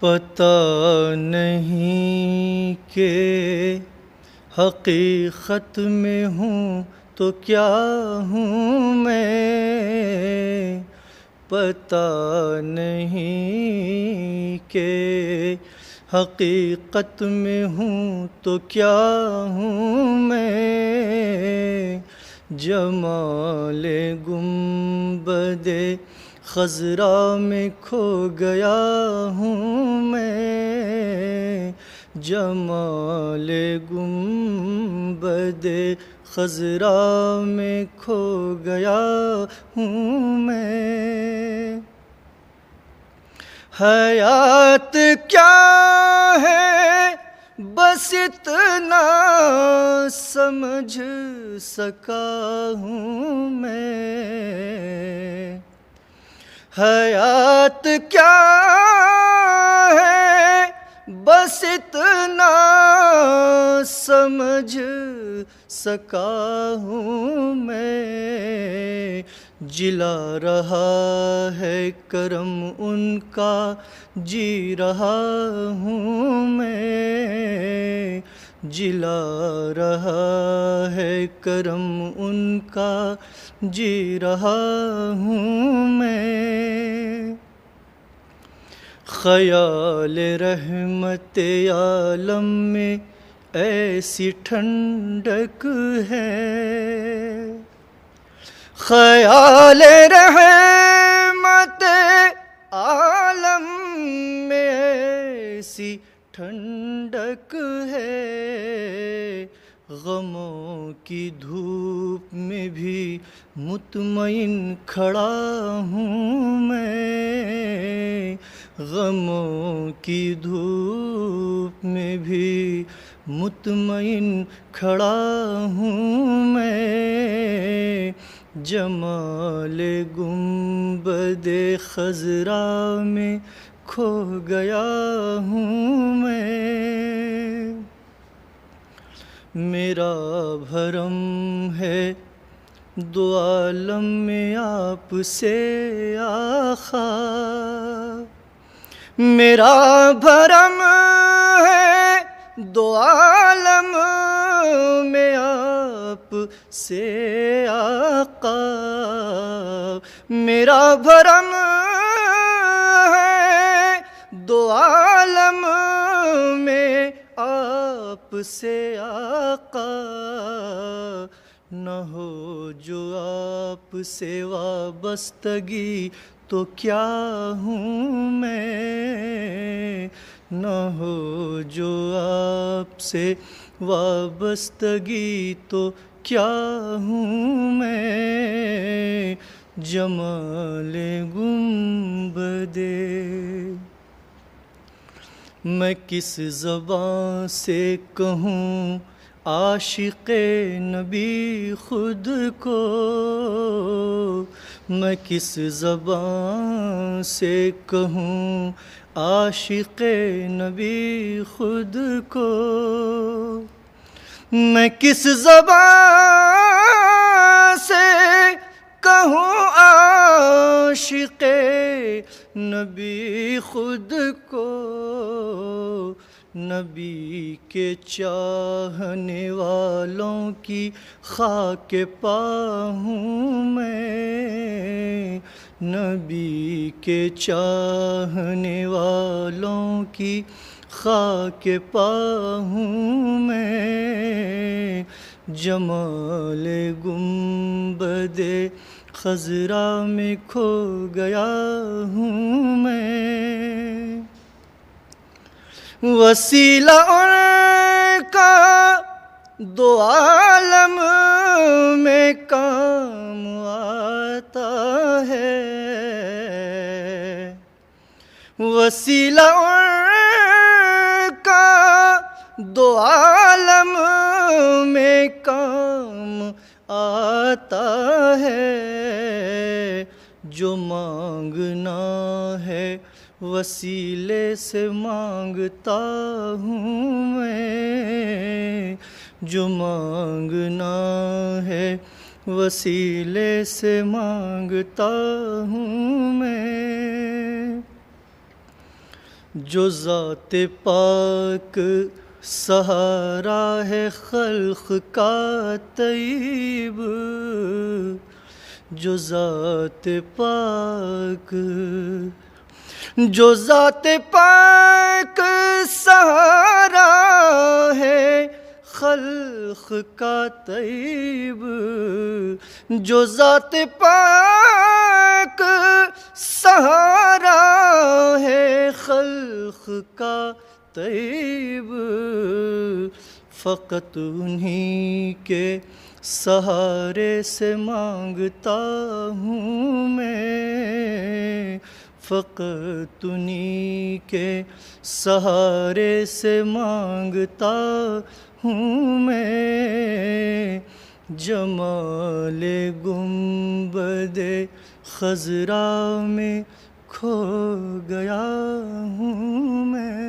پتہ نہیں کہ حقیقت میں ہوں تو کیا ہوں میں، پتہ نہیں کہ حقیقت میں ہوں تو کیا ہوں میں، جمال گنبد خضرا میں کھو گیا ہوں میں، جمال گنبد خضرا میں کھو گیا ہوں میں۔ حیات کیا ہے بس اتنا سمجھ سکا ہوں میں، حیات کیا ہے بس اتنا سمجھ سکا ہوں میں، جلا رہا ہے کرم ان کا جی رہا ہوں میں، جلا رہا ہے کرم ان کا جی رہا ہوں میں۔ خیال رحمت عالم میں ایسی ٹھنڈک ہے، خیال رحمت عالم میں ایسی ٹھنڈک ہے، غموں کی دھوپ میں بھی مطمئن کھڑا ہوں میں، غموں کی دھوپ میں بھی مطمئن کھڑا ہوں میں، جمال گنبد خضرا میں کھو گیا ہوں میں۔ میرا بھرم ہے دو عالم میں آپ سے آقا، میرا بھرم ہے دو عالم میں آپ سے آقا، میرا بھرم ہے دو عالم میں آپ سے آقا، نہ ہو جو آپ سے وابستگی تو کیا ہوں میں، نہ ہو جو آپ سے وابستگی تو کیا ہوں میں، جمال گنبد۔ میں کس زبان سے کہوں عاشق نبی خود کو، میں کس زبان سے کہوں عاشق نبی خود کو، میں کس زبان سے کہوں عاشق نبی خود کو، نبی کے چاہنے والوں کی خاک پا ہوں میں، نبی کے چاہنے والوں کی خاک پا ہوں میں، جمال گنبد خضرا میں کھو گیا ہوں میں، وسیلہ ان کا دو عالم میں کام آتا ہے، وسیلہ ان کا دو عالم میں کام آتا ہے، جو مانگنا ہے وسیلے سے مانگتا ہوں میں، جو مانگنا ہے وسیلے سے مانگتا ہوں میں، جو ذات پاک سہارا ہے خلق کا طیب، جو ذات پاک، جو ذات پاک سہارا ہے خلق کا طیب، جو ذات پاک سہارا ہے خلق کا طیب، فقط انہی کے سہارے سے مانگتا ہوں میں، فقط انہی کے سہارے سے مانگتا ہوں میں، جمال گنبد خضرا میں کھو گیا ہوں میں۔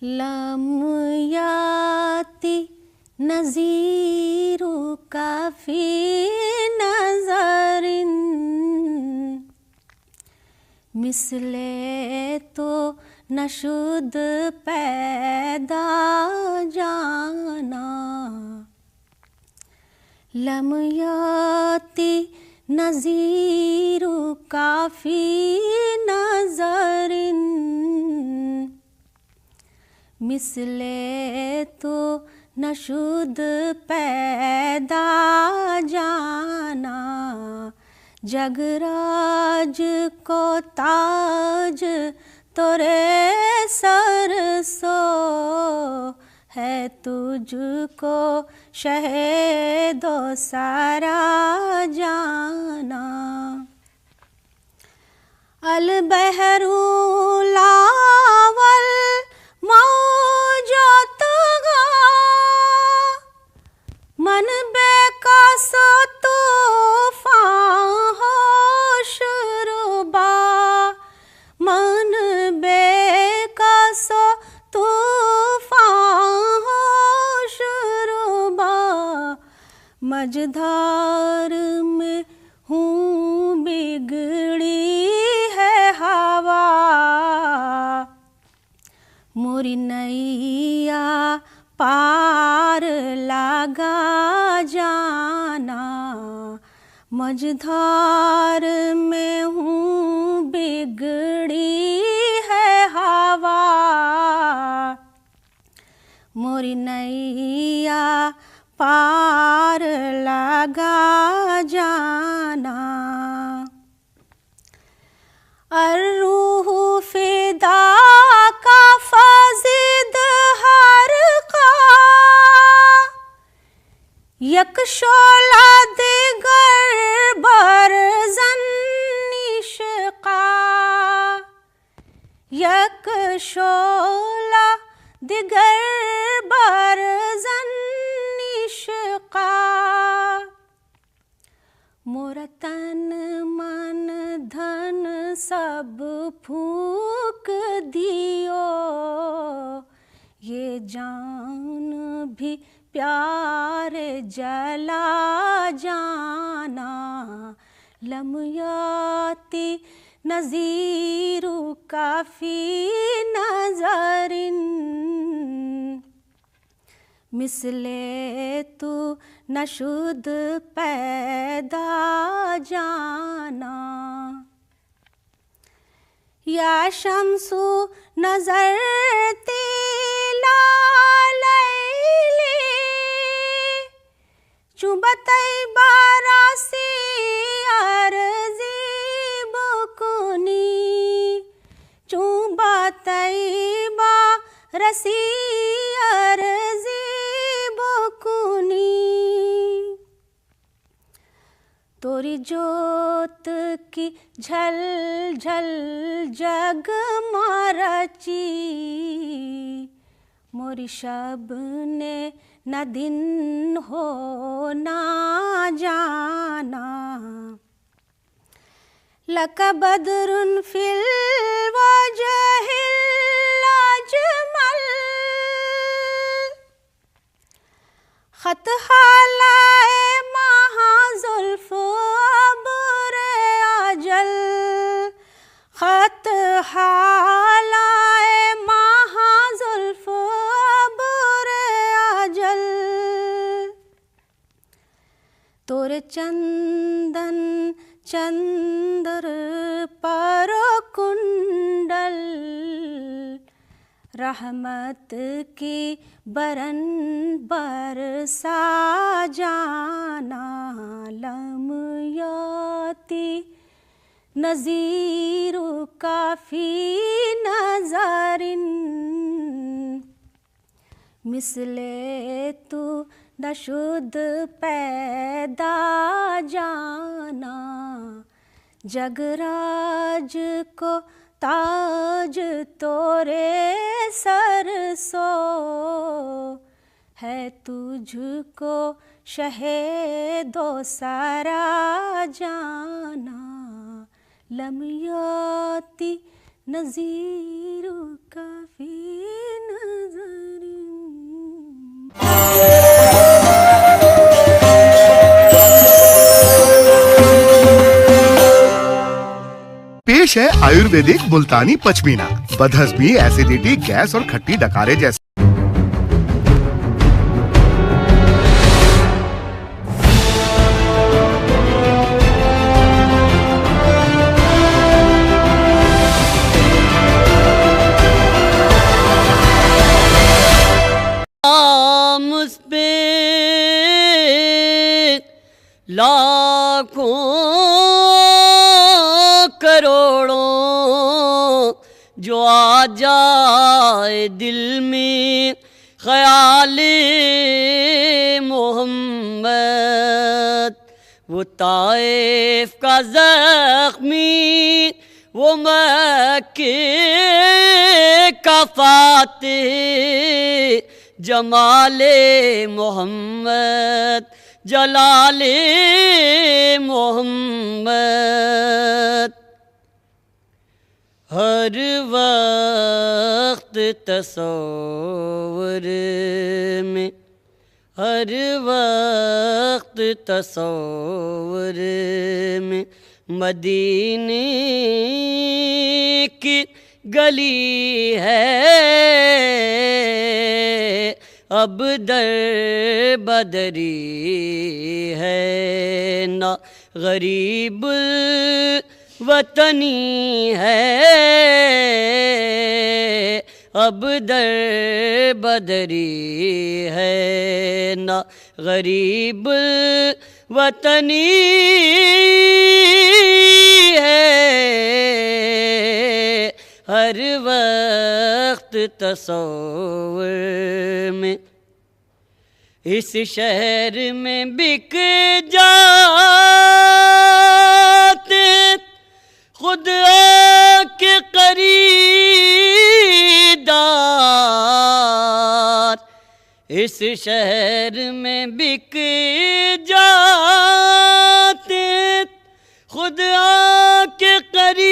لم یاتی نظیرک فی نظر، مثل تو نشد پیدا جانا، لم یاتی نظیرک فی نظر، مثل تو نشد پیدا جانا، جگ راج کو تاج تورے سر سو ہے، تجھ کو شہد و سارا جانا، البحر لاول موج طغا، من بے کس طوفان ہوش ربا، من بے کس طوفان ہوش ربا، مجدھار میں ہوں بگڑی ہے ہوا، موری نیا پار لگا جانا، مجدھار میں ہوں بگڑی ہے ہوا، موری نیا پار لگا جانا، الروح فداک فزد حرقا، یک شعلہ دیگر برزن عشقا، یک شعلہ دیگر برزن عشقا، مورا تن من دھن سب پھونک دیو، یہ جان بھی پیار جلا جانا، لم یاتی نظیرک فی نظر، مثل تو نشد پیدا جانا، یا شمس نظرتی لیلی، چوبتی باراسی ارزی بکنی، چوبتی بارسی ارزی بکنی، توری جوت کی جھل جھل جگ مارچی، موری شب نے نہ دن ہو نہ جانا، لک بدر فی الوجہ الاجمل، خط حالائے ماہ زلف ابر اجل، خط حالائے ماہا زلف ابر اجل تور چندن چندر پر کنڈل رحمت کی برن برسا جانا لمیاتی نظیر کافی نظرن مثل تو نشد پیدا جانا جگراج کو تاج تورے سر سو ہے تجھ کو شہد و سارا جانا لمیاتی نظیر کافی نظر پیش ہے آیورویدک ملتانی پچمینا، بدہضمی، ایسیڈیٹی، گیس اور کھٹی ڈکارے جیسے لاکھوں کروڑوں جو آ جائے دل میں خیال محمد، وہ طائف کا زخمی، وہ مکے کا فاتح، جمال محمد، جلال محمد، ہر وقت تصور میں، ہر وقت تصور میں مدینے کی گلی ہے، اب در بدری ہے نہ غریب وطنی ہے، اب در بدری ہے نہ غریب وطنی ہے، ہر وقت تصور میں اس شہر میں بک جاتے خود آ کے خریدار، اس شہر میں بک جاتے خود آ کے خریدار،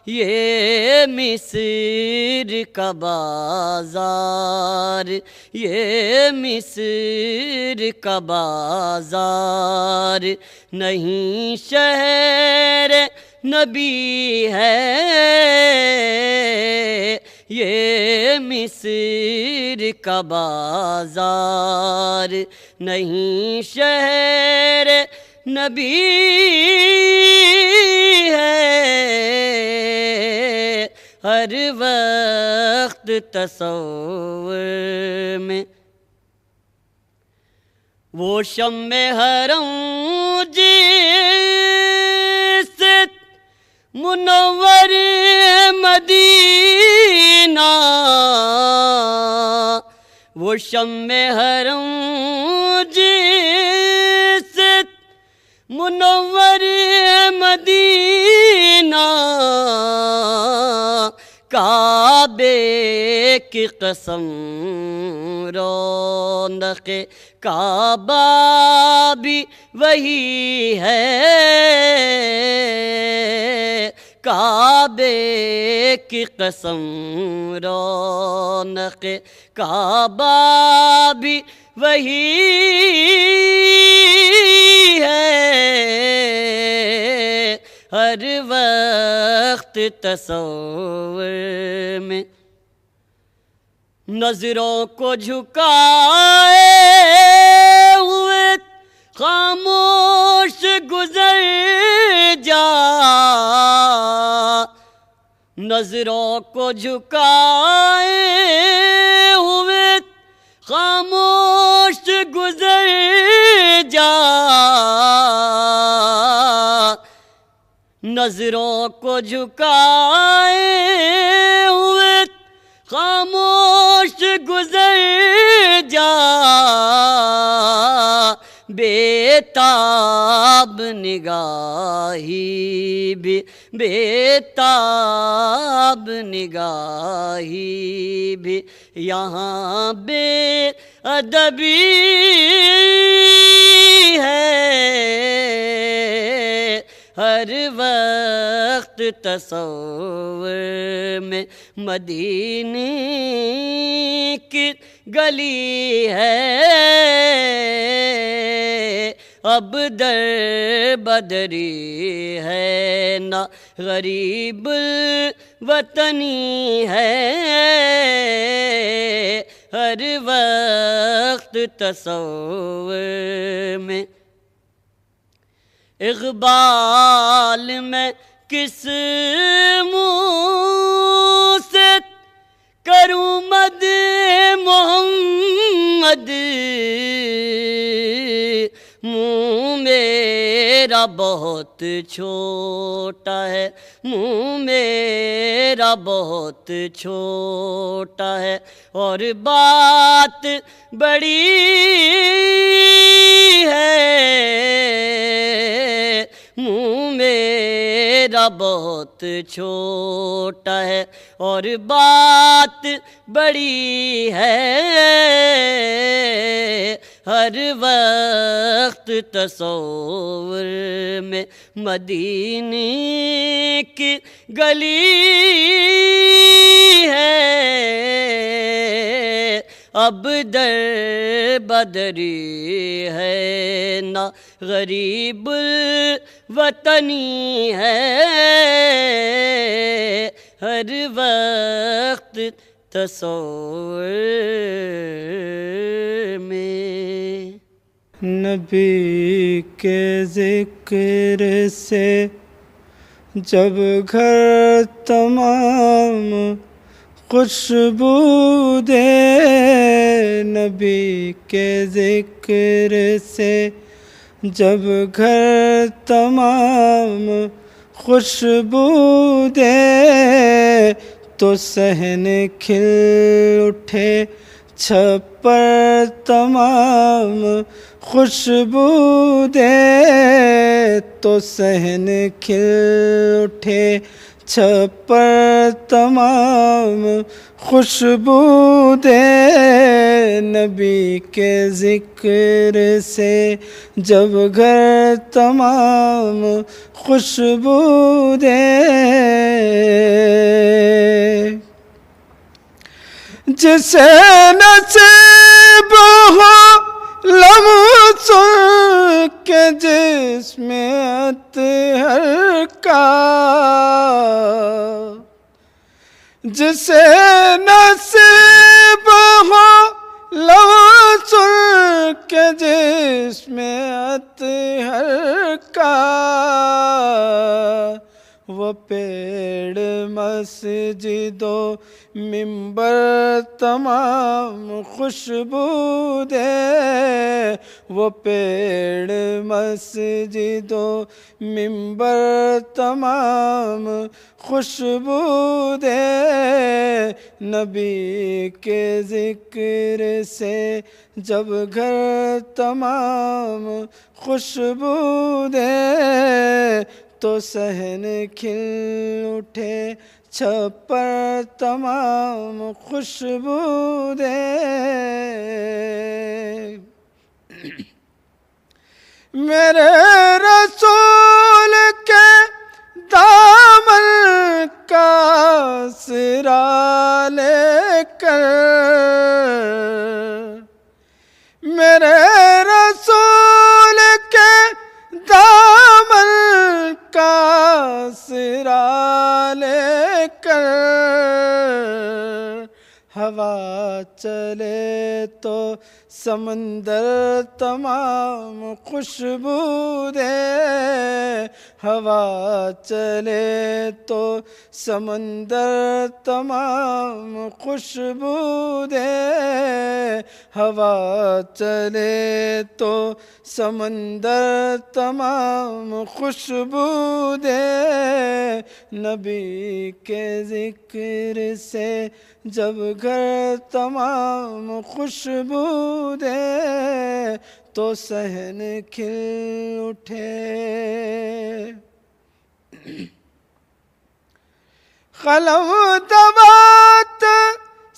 یہ مصر کا بازار، یہ مصر کا بازار نہیں شہر نبی ہے، یہ مصر کا بازار نہیں شہر نبی ہے، ہر وقت تصور میں وہ شمع حرم جس منور مدینہ، وہ شمع حرم جس منور مدینہ، کعبے کی قسم رونق کعبہ بھی وہی ہے، کعبے کی قسم رونق کعبہ بھی وہی ہے، ہر وقت تصور میں، نظروں کو جھکائے ہوئے خاموش گزر جا، نظروں کو جھکائے ہوئے خاموش گزر جا، نظروں کو جھکائے ہوئے خاموش گزر جا، بے تاب نگاہی بھی، بے تاب نگاہی بھی یہاں بے ادبی ہے، ہر وقت تصور میں مدینے کی گلی ہے، اب در بدری ہے نہ غریب الوطنی ہے، ہر وقت تصور میں اقبال میں کس منہ سے کروں مد محمد، منہ میرا بہت چھوٹا ہے، منہ میرا بہت چھوٹا ہے، اور بات بڑی ہے، منہ میرا بہت چھوٹا ہے، اور بات بڑی ہے، ہر وقت تصور میں مدینے کی گلی ہے، اب در بدری ہے نہ غریب الوطنی ہے، ہر وقت تصور میں۔ نبی کے ذکر سے جب گھر تمام خوشبو دے، نبی کے ذکر سے جب گھر تمام خوشبو دے، تو صحن کھل اٹھے چھپر تمام خوشبو دے، تو صحن کھل اٹھے چھپر تمام خوشبو دے، نبی کے ذکر سے جب گھر تمام خوشبو دے، جسے نصیب ہو لمس کے جسم اطہر کا، جسے نصیب ہو لمس کے جسم اطہر کا، وہ پیڑ مسجد و منبر تمام خوشبو دے، وہ پیڑ مسجد و منبر تمام خوشبو دے، نبی کے ذکر سے جب گھر تمام خوشبو دے، تو صحن کھل اٹھے چھپر تمام خوشبو دے، میرے رسول کے دامن کا آسرا لے کر، میرے رسول کے دامن کا کر ہوا چلے تو سمندر تمام خوشبو دے، ہوا چلے تو سمندر تمام خوشبو دے، ہوا چلے تو سمندر تمام خوشبو دے، نبی کے ذکر سے جب گھر تمام خوشبو دے تو صحن کھل اٹھے، قلم دوات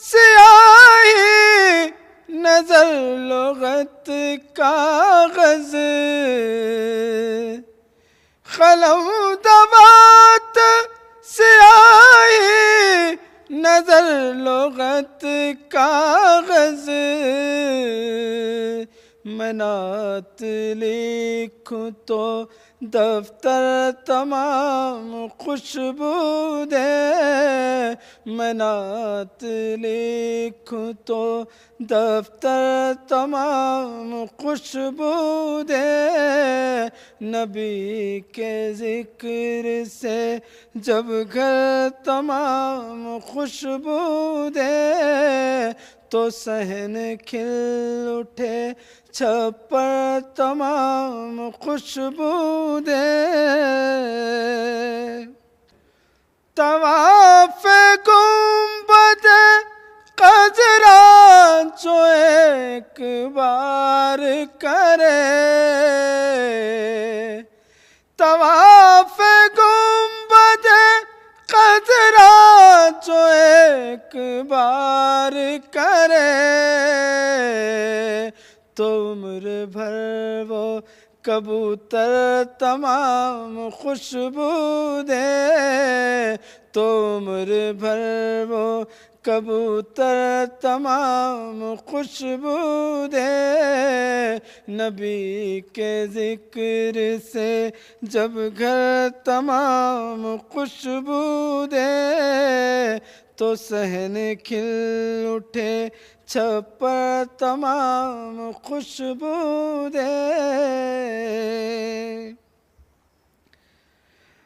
سیاہی نظر لغت کاغذ، قلم دوات سیاہی نظر لغت کاغذ، میں نعت لکھوں تو دفتر تمام خوشبو دے، میں نعت لکھوں تو دفتر تمام خوشبو دے، نبی کے ذکر سے جب گھر تمام خوشبو دے تو صحن کھل اٹھے، چھپر تمام خوشبو دے، طواف گنبد خضرا جو ایک بار کرے، طواف گنبد خضرا جو ایک بار کرے تو عمر بھر وہ کبوتر تمام خوشبو دے، تو عمر بھر وہ کبوتر تمام خوشبو دے، نبی کے ذکر سے جب گھر تمام خوشبو دے تو صحن کھل اٹھے، چھپر تمام خوشبو دے،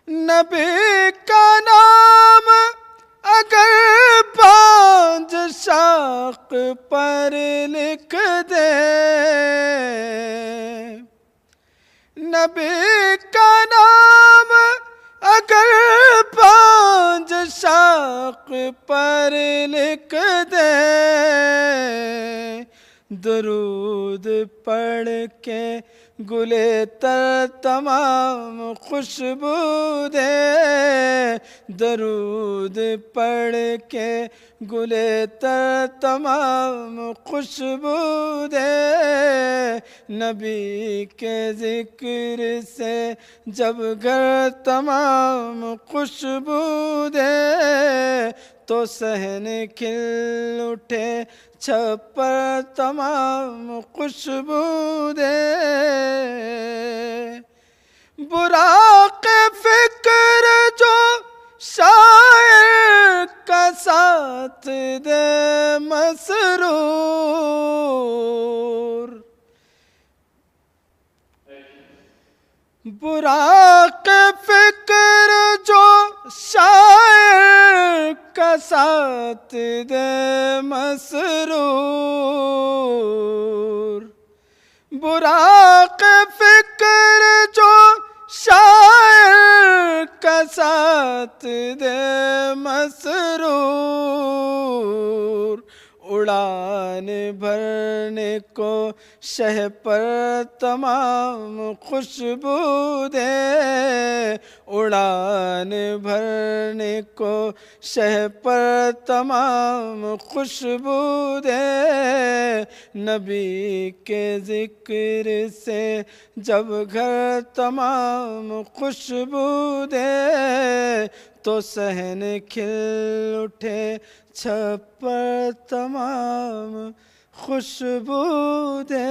نبی کا نام اگر پانچ شاخ پر لکھ دے، نبی کا نام اگر پانچ شاخ پر لکھ دے، درود پڑھ کے گلے تر تمام خوشبو دے، درود پڑھ کے گلے تر تمام خوشبو دے، نبی کے ذکر سے جب گھر تمام خوشبو دے تو صحن کھل اٹھے، چھپر تمام خوشبو دے، براق فکر جو شاعر کا ساتھ دے مسرور، براق فکر جو شاعر کا ساتھ دے مسرور، براق فکر جو شاعر کا ساتھ دے مسرور، اڑان بھرنے کو شہ پر تمام خوشبو دے، اڑان بھرنے کو شہ پر تمام خوشبو دے، نبی کے ذکر سے جب گھر تمام خوشبو دے تو صحن کھل اٹھے، چھپر تمام خوشبو دے۔